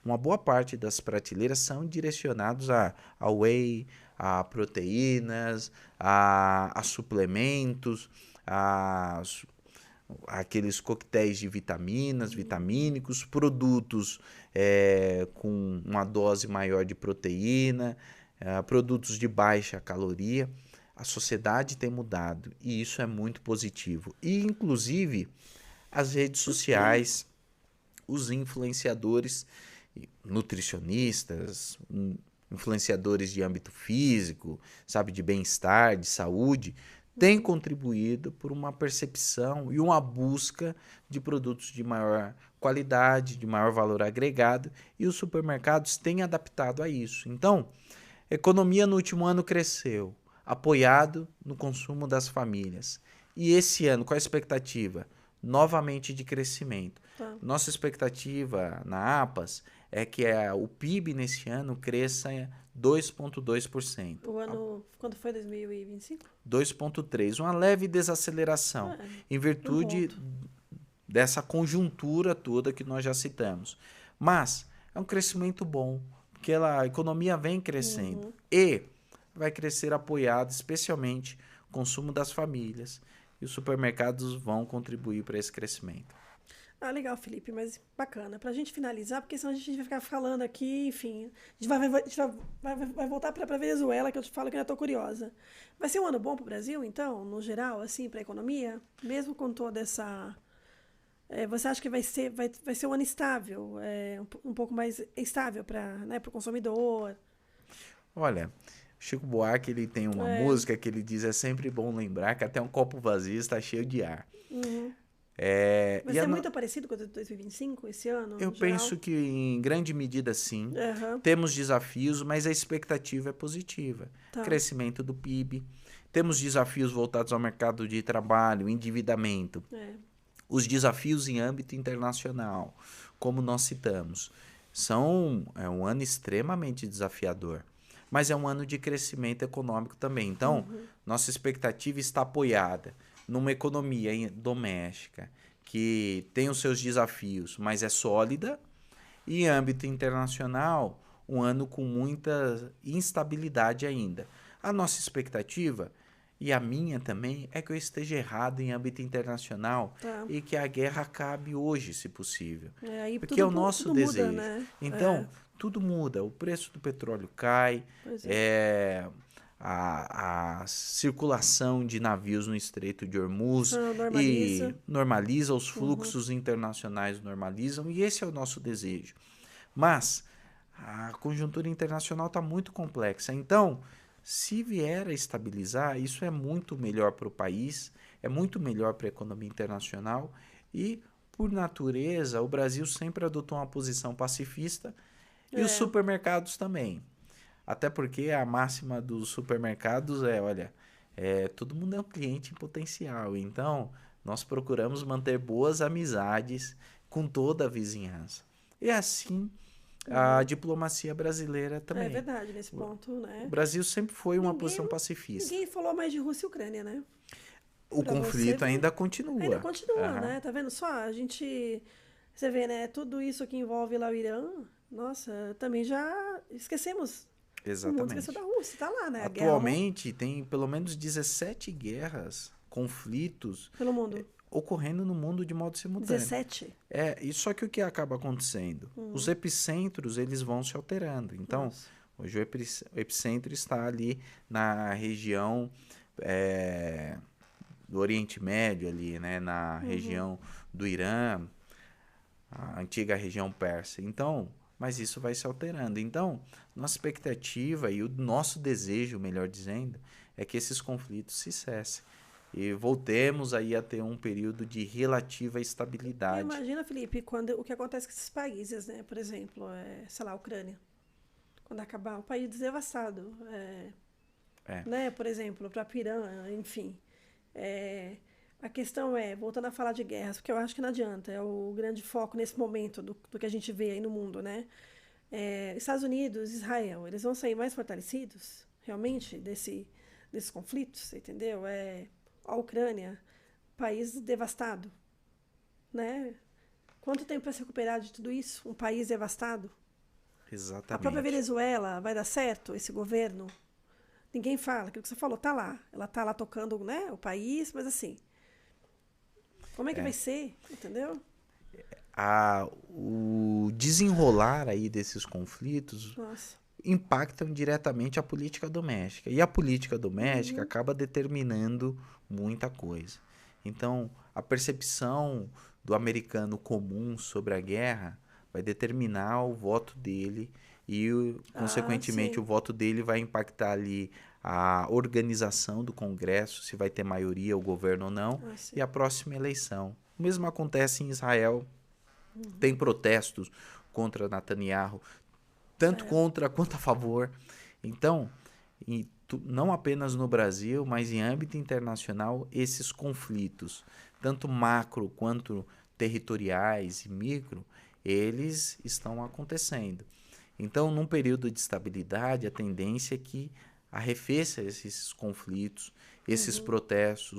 uma boa parte das prateleiras são direcionados a whey, a proteínas, a suplementos, a aqueles coquetéis de vitaminas, vitamínicos, produtos com uma dose maior de proteína, produtos de baixa caloria. A sociedade tem mudado e isso é muito positivo. E, inclusive, as redes sociais, os influenciadores, nutricionistas, influenciadores de âmbito físico, sabe, de bem-estar, de saúde, têm contribuído por uma percepção e uma busca de produtos de maior qualidade, de maior valor agregado, e os supermercados têm adaptado a isso. Então, a economia no último ano cresceu, apoiado no consumo das famílias. E esse ano, qual a expectativa? Novamente de crescimento. Tá. Nossa expectativa na APAS é que o PIB nesse ano cresça 2,2%. O ano, quando foi 2025? 2,3%, uma leve desaceleração, em virtude dessa conjuntura toda que nós já citamos. Mas é um crescimento bom, porque a economia vem crescendo e vai crescer apoiado, especialmente, o consumo das famílias, e os supermercados vão contribuir para esse crescimento. Ah, legal, Felipe, mas bacana. Pra gente finalizar, porque senão a gente vai ficar falando aqui, enfim. A gente vai voltar pra Venezuela, que eu te falo que eu ainda tô curiosa. Vai ser um ano bom pro Brasil, então, no geral, assim, pra economia? Mesmo com toda essa... você acha que vai ser um ano estável? Um pouco mais estável para, né, pro consumidor? Olha, Chico Buarque, ele tem uma música que ele diz: é sempre bom lembrar que até um copo vazio está cheio de ar. Vai ser muito parecido com o de 2025, esse ano? Eu penso que, em grande medida, sim. Temos desafios, mas a expectativa é positiva. Tá. Crescimento do PIB. Temos desafios voltados ao mercado de trabalho, endividamento. Os desafios em âmbito internacional, como nós citamos, é um ano extremamente desafiador. Mas é um ano de crescimento econômico também. Então, nossa expectativa está apoiada numa economia doméstica que tem os seus desafios, mas é sólida, e em âmbito internacional, um ano com muita instabilidade ainda. A nossa expectativa, e a minha também, é que eu esteja errado em âmbito internacional e que a guerra acabe hoje, se possível. Porque é o nosso desejo. Muda, né? Então, tudo muda. O preço do petróleo cai, a circulação de navios no Estreito de Hormuz normaliza, os fluxos internacionais normalizam, e esse é o nosso desejo. Mas a conjuntura internacional está muito complexa. Então, se vier a estabilizar, isso é muito melhor para o país, é muito melhor para a economia internacional, e, por natureza, o Brasil sempre adotou uma posição pacifista, e os supermercados também. Até porque a máxima dos supermercados todo mundo é um cliente em potencial. Então, nós procuramos manter boas amizades com toda a vizinhança. E assim, a diplomacia brasileira também. É verdade, nesse ponto, né? O Brasil sempre foi uma posição pacifista. Ninguém falou mais de Rússia e Ucrânia, né? O conflito ainda continua. Ainda continua, né? Tá vendo só? Você vê, né? Tudo isso que envolve lá o Irã, nossa, também já esquecemos. Exatamente. O mundo esqueceu da Rússia, tá lá, né? Atualmente tem pelo menos 17 guerras, conflitos pelo mundo ocorrendo no mundo de modo simultâneo. 17? E só que o que acaba acontecendo? Os epicentros, eles vão se alterando. Então, hoje o epicentro está ali na região do Oriente Médio, ali, né? Na região do Irã, a antiga região persa. Então, mas isso vai se alterando. Então, nossa expectativa e o nosso desejo, melhor dizendo, é que esses conflitos se cessem e voltemos aí a ter um período de relativa estabilidade. Imagina, Felipe, o que acontece com esses países, né? Por exemplo, sei lá, a Ucrânia. Quando acabar, o país devastado. Né? Por exemplo, para Irã, enfim. A questão voltando a falar de guerras, porque eu acho que não adianta, é o grande foco nesse momento do que a gente vê aí no mundo, né? Estados Unidos, Israel, eles vão sair mais fortalecidos, realmente, desses conflitos, entendeu? A Ucrânia, país devastado, né? Quanto tempo para se recuperar de tudo isso? Um país devastado? A própria Exatamente. Venezuela, vai dar certo esse governo? Ninguém fala, aquilo que você falou, tá lá. Ela tá lá tocando, né, o país, mas assim, como é que vai ser? Entendeu? O desenrolar aí desses conflitos Nossa. impactam diretamente a política doméstica. E a política doméstica Uhum. acaba determinando muita coisa. Então, a percepção do americano comum sobre a guerra vai determinar o voto dele e, Ah, consequentemente, sim. o voto dele vai impactar ali a organização do Congresso, se vai ter maioria o governo ou não, Ah, e sim. a próxima eleição. O mesmo acontece em Israel. Tem protestos contra Netanyahu, tanto É. contra quanto a favor. Então, não apenas no Brasil, mas em âmbito internacional, esses conflitos, tanto macro quanto territoriais e micro, eles estão acontecendo. Então, num período de estabilidade, a tendência é que arrefeça esses conflitos, esses Uhum. protestos,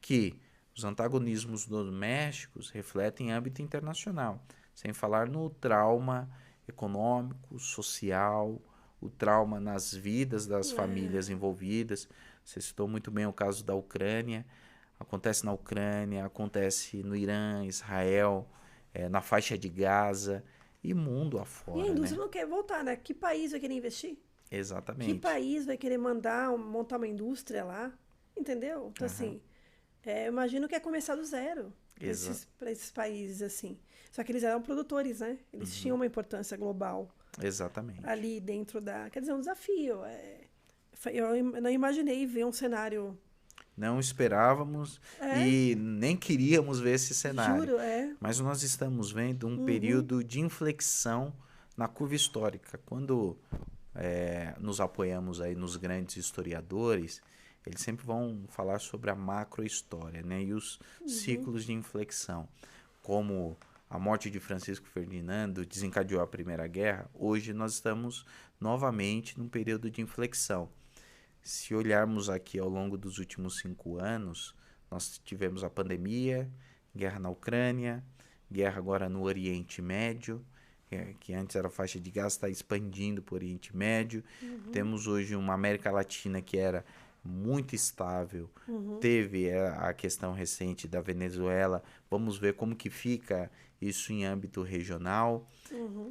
que os antagonismos domésticos refletem em âmbito internacional, sem falar no trauma econômico, social, o trauma nas vidas das famílias É. envolvidas. Você citou muito bem o caso da Ucrânia. Acontece na Ucrânia, acontece no Irã, Israel, na faixa de Gaza e mundo E a afora, indústria né? não quer voltar, né? Que país vai querer investir? Que Exatamente. país vai querer mandar, montar uma indústria lá? Entendeu? Então, Aham. assim, eu imagino que é começar do zero para Exa esses países, assim. Só que eles eram produtores, né? Eles tinham uhum. uma importância global Exatamente. ali dentro da. Quer dizer, um desafio. Eu não imaginei ver um cenário. Não esperávamos É, e nem queríamos ver esse cenário. juro, é. Mas nós estamos vendo um Uhum, período de inflexão na curva histórica. Quando nos apoiamos aí nos grandes historiadores, eles sempre vão falar sobre a macrohistória, né? E os uhum. ciclos de inflexão. Como a morte de Francisco Ferdinando desencadeou a Primeira Guerra, hoje nós estamos novamente num período de inflexão. Se olharmos aqui ao longo dos últimos 5 anos, nós tivemos a pandemia, guerra na Ucrânia, guerra agora no Oriente Médio, que antes era faixa de Gaza, está expandindo para o Oriente Médio. Temos hoje uma América Latina que era muito estável. Teve a questão recente da Venezuela. Vamos ver como que fica isso em âmbito regional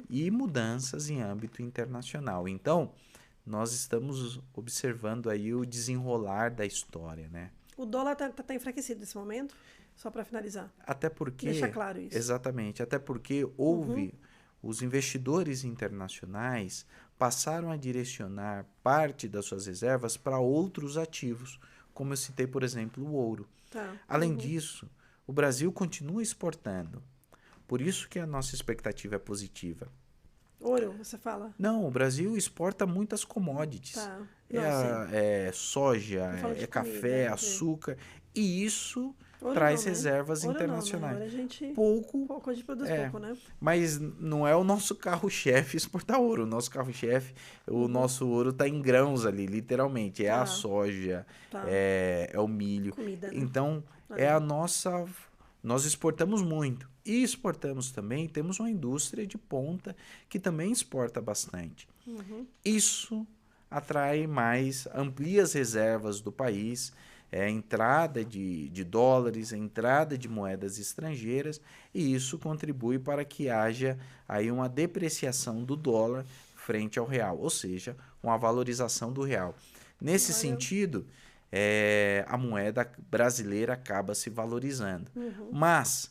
e mudanças em âmbito internacional. Então, nós estamos observando aí o desenrolar da história, né? O dólar tá enfraquecido nesse momento, só para finalizar. Até Deixar porque, claro isso. exatamente, até porque Uhum. houve os investidores internacionais passaram a direcionar parte das suas reservas para outros ativos, como eu citei, por exemplo, o ouro. Tá. Além Uhum. disso, o Brasil continua exportando. Por isso que a nossa expectativa é positiva. Ouro, você fala? Não, o Brasil exporta muitas commodities. Tá. Não, sei. É soja, Tô falando de comida, café, sei. açúcar, e isso Ouro não, traz né? reservas Ouro não, né? internacionais. Ouro a gente. Pouco, Pouco, a gente produz é, pouco, né? mas não é o nosso carro-chefe exportar ouro. O nosso carro-chefe, o Uhum. nosso ouro está em grãos ali, literalmente. É a Tá, soja, tá. é o milho. Comida, né? Então, é a Alimento. nossa. Nós exportamos muito. E exportamos também, temos uma indústria de ponta que também exporta bastante. Uhum. Isso atrai mais, amplia as reservas do país, a entrada de dólares, a entrada de moedas estrangeiras, e isso contribui para que haja aí uma depreciação do dólar frente ao real, ou seja, uma valorização do real. Nesse Olha. sentido, a moeda brasileira acaba se valorizando. Uhum. Mas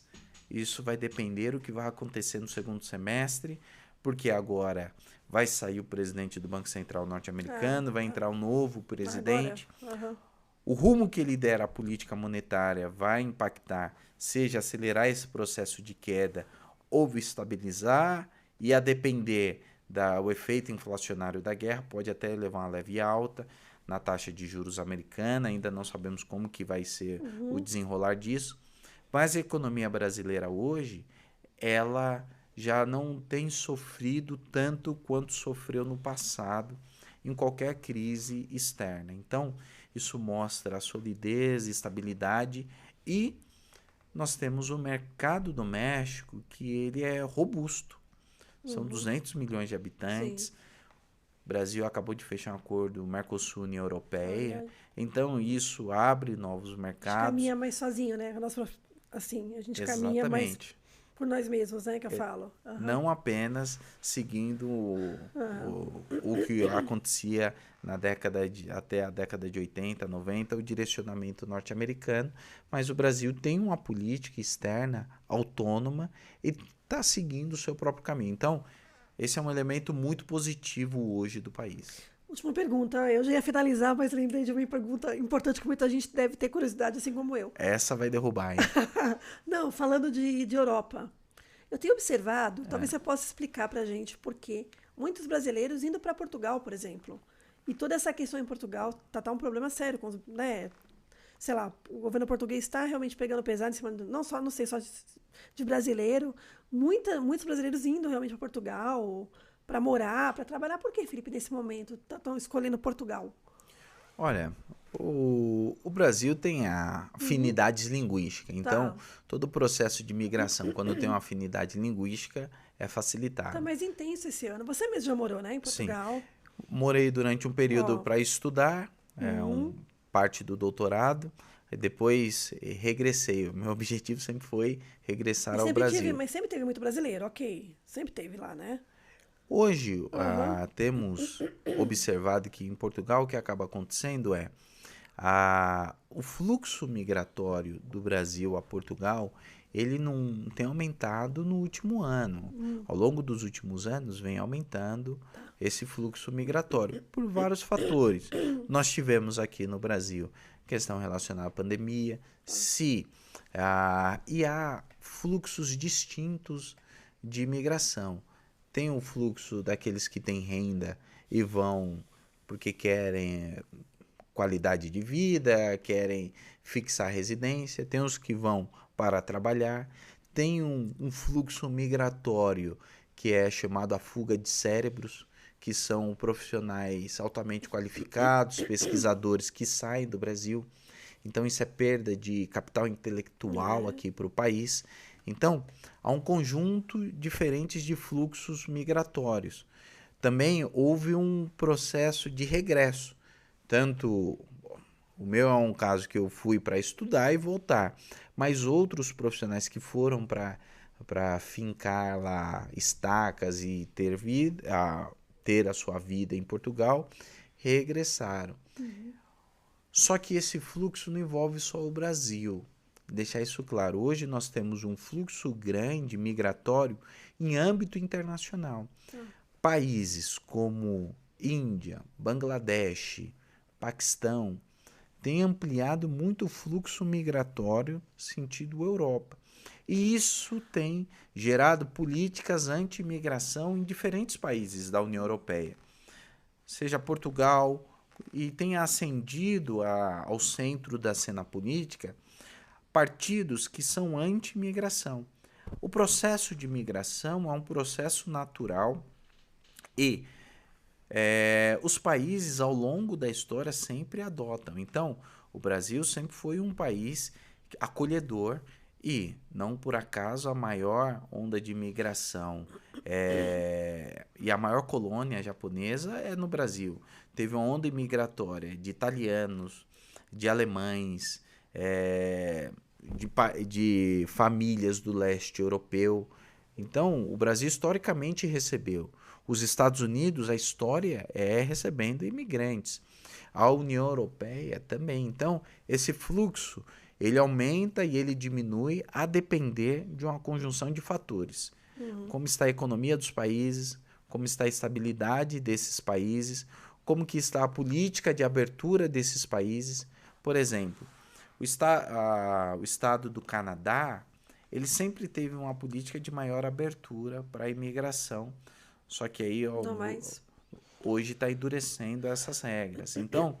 isso vai depender do que vai acontecer no segundo semestre, porque agora vai sair o presidente do Banco Central Ah, norte-americano, vai entrar um novo agora? presidente. Aham. O rumo que ele der à política monetária vai impactar, seja acelerar esse processo de queda ou estabilizar, e a depender do efeito inflacionário da guerra, pode até levar uma leve alta na taxa de juros americana, ainda não sabemos como que vai ser o Uhum. desenrolar disso, mas a economia brasileira hoje, ela já não tem sofrido tanto quanto sofreu no passado em qualquer crise externa. Então, isso mostra a solidez, estabilidade e nós temos o mercado doméstico, que ele é robusto. São 200 milhões de habitantes. Sim. O Brasil acabou de fechar um acordo Mercosul-União Europeia. Olha, Então, isso abre novos a gente mercados. caminha mais sozinho, né? Assim, a gente caminha mais Exatamente. por nós mesmos, né? Que eu falo. Aham. Não apenas seguindo Aham. o que acontecia até a década de 80, 90, o direcionamento norte-americano, mas o Brasil tem uma política externa autônoma e está seguindo o seu próprio caminho. Então, esse é um elemento muito positivo hoje do país. Última pergunta. Eu já ia finalizar, mas lembrei de uma pergunta importante que muita gente deve ter curiosidade, assim como eu. Essa vai derrubar, hein? Não, falando de Europa. Eu tenho observado, talvez você possa explicar para a gente por que muitos brasileiros indo para Portugal, por exemplo. E toda essa questão em Portugal tá um problema sério, né? Sei lá, o governo português está realmente pegando pesado em cima, não só, não sei, só de brasileiro. Muitos brasileiros indo realmente para Portugal para morar, para trabalhar. Por que, Felipe, nesse momento estão escolhendo Portugal? Olha, o Brasil tem afinidades linguísticas, então Tá. todo o processo de migração, quando tem uma afinidade linguística, é Tá facilitado. mais intenso esse ano. Você mesmo já morou, né, em Sim, Portugal? morei durante um período Ó. para estudar, Uhum. parte do doutorado, e depois regressei. O meu objetivo sempre foi regressar ao Brasil. Mas sempre teve muito brasileiro, ok. Sempre teve lá, né? Hoje, Aham. temos observado que em Portugal o que acaba acontecendo é o fluxo migratório do Brasil a Portugal, ele não tem aumentado no último ano. Ao longo dos últimos anos vem aumentando esse fluxo migratório por vários fatores. Nós tivemos aqui no Brasil questão relacionada à pandemia, e há fluxos distintos de imigração. Tem o fluxo daqueles que têm renda e vão porque querem qualidade de vida, querem fixar residência, tem os que vão para trabalhar, tem um fluxo migratório que é chamado a fuga de cérebros, que são profissionais altamente qualificados, pesquisadores que saem do Brasil. Então, isso é perda de capital intelectual É. aqui para o país. Então, há um conjunto diferente de fluxos migratórios. Também houve um processo de regresso. Tanto o meu é um caso que eu fui para estudar e voltar, mas outros profissionais que foram para fincar lá estacas e ter a sua vida em Portugal, regressaram. Só que esse fluxo não envolve só o Brasil. Deixar isso claro, hoje nós temos um fluxo grande migratório em âmbito internacional. Países como Índia, Bangladesh, Paquistão têm ampliado muito o fluxo migratório sentido Europa. E isso tem gerado políticas anti-imigração em diferentes países da União Europeia, seja Portugal, e tem ascendido ao centro da cena política partidos que são anti-imigração. O processo de migração é um processo natural e os países ao longo da história sempre adotam. Então, o Brasil sempre foi um país acolhedor e, não por acaso, a maior onda de imigração e a maior colônia japonesa é no Brasil. Teve uma onda migratória de italianos, de alemães, de famílias do leste europeu. Então, o Brasil historicamente recebeu. Os Estados Unidos, a história é recebendo imigrantes. A União Europeia também. Então, esse fluxo, ele aumenta e ele diminui a depender de uma conjunção de fatores. Como está a economia dos países, como está a estabilidade desses países, como que está a política de abertura desses países. Por exemplo, o estado do Canadá, ele sempre teve uma política de maior abertura para a imigração. Só que aí Não mais. hoje está endurecendo essas regras. Então,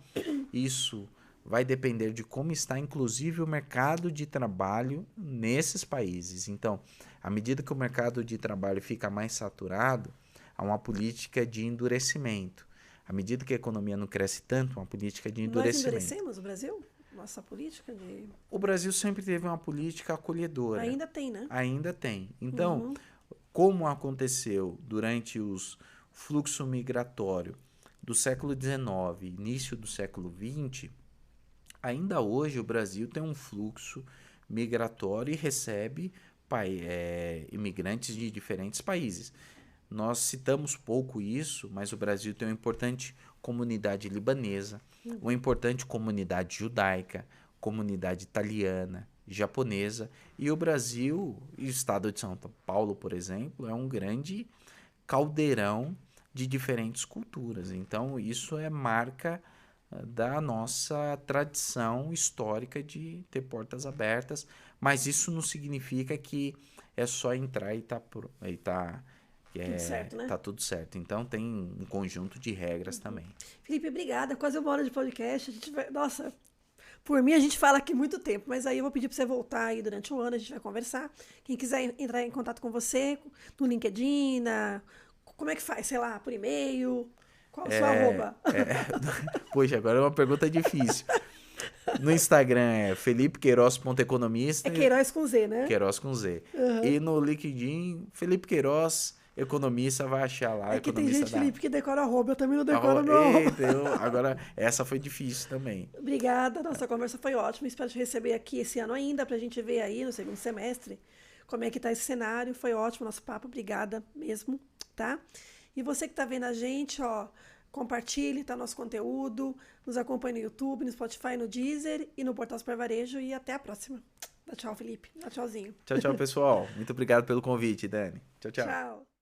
isso vai depender de como está, inclusive, o mercado de trabalho nesses países. Então, à medida que o mercado de trabalho fica mais saturado, há uma política de endurecimento. À medida que a economia não cresce tanto, uma política de Nós endurecimento. endurecemos o Brasil? nossa política de... O Brasil sempre teve uma política acolhedora. Ainda tem, né? Ainda tem. Então, como aconteceu durante o fluxo migratório do século XIX, início do século XX, ainda hoje o Brasil tem um fluxo migratório e recebe imigrantes de diferentes países. Nós citamos pouco isso, mas o Brasil tem uma importante comunidade libanesa, uma importante comunidade judaica, comunidade italiana, japonesa, e o Brasil, o estado de São Paulo, por exemplo, é um grande caldeirão de diferentes culturas. Então, isso é marca da nossa tradição histórica de ter portas abertas, mas isso não significa que é só entrar e tudo certo, né? tá tudo certo. Então tem um conjunto de regras também. Felipe, obrigada. Quase 1 hora de podcast. Nossa, por mim a gente fala aqui muito tempo, mas aí eu vou pedir para você voltar aí durante o ano, a gente vai conversar. Quem quiser entrar em contato com você, no LinkedIn, como é que faz? Sei lá, por e-mail? Qual o seu arroba? Poxa, agora é uma pergunta difícil. No Instagram é felipequeiroz.economista. É Queiroz com Z, né? Queiroz com Z. E no LinkedIn, Felipe Queiroz, economista, vai achar lá. É que tem gente, Felipe, que decora arroba. Eu também não decoro meu arroba. Agora, essa foi difícil também. Obrigada. Nossa conversa foi ótima. Espero te receber aqui esse ano ainda, pra gente ver aí no segundo semestre como é que tá esse cenário. Foi ótimo o nosso papo. Obrigada mesmo, tá? E você que tá vendo a gente, ó, compartilhe, tá, nosso conteúdo, nos acompanhe no YouTube, no Spotify, no Deezer e no Portal Super Varejo. E até a próxima. Dá tchau, Felipe. Dá tchauzinho. Tchau, pessoal. Muito obrigado pelo convite, Dani. Tchau. Tchau.